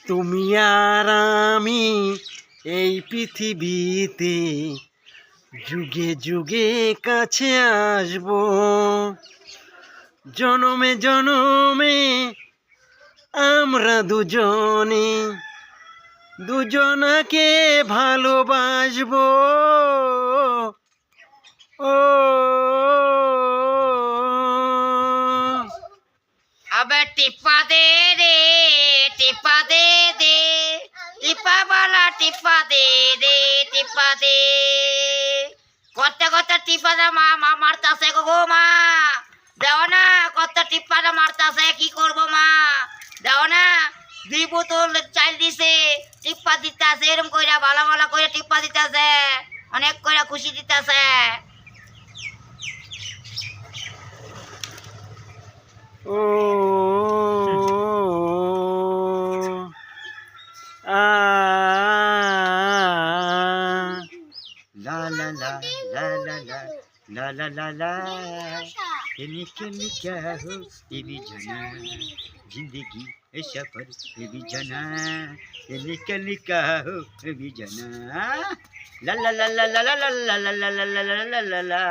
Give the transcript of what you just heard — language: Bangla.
তুমি আর আমি এই পৃথিবীতে যুগে যুগে কাছে আসবো, জনমে জনমে আমরা দুজনে দুজনাকে ভালোবাসবো। ও अबे टिप्पा दे दे, टिप्पा दे दे, टिप्पा वाला टिप्पा दे दे, टिप्पा दे। কত কত টিপ্পা দা মা মারতাছে গো মা, দেও না কত টিপ্পা দা মারতাছে, কি করব মা, দেও না। দুই বোতল চাল দিছে, টিপ্পা দিতাছে, এরকম কইরা ভালো ভালো করে টিপ্পা দিতাছে, অনেক কইরা খুশি দিতাছে। ও আ লা লা লা লা লা লা ला ला ला ला ये निकल क्या हो ये भी जाना, जिंदगी है सफर ये भी जाना, ये निकल क्या हो ये भी जाना, ला ला ला ला ला ला ला ला ला ला ला ला ला ला।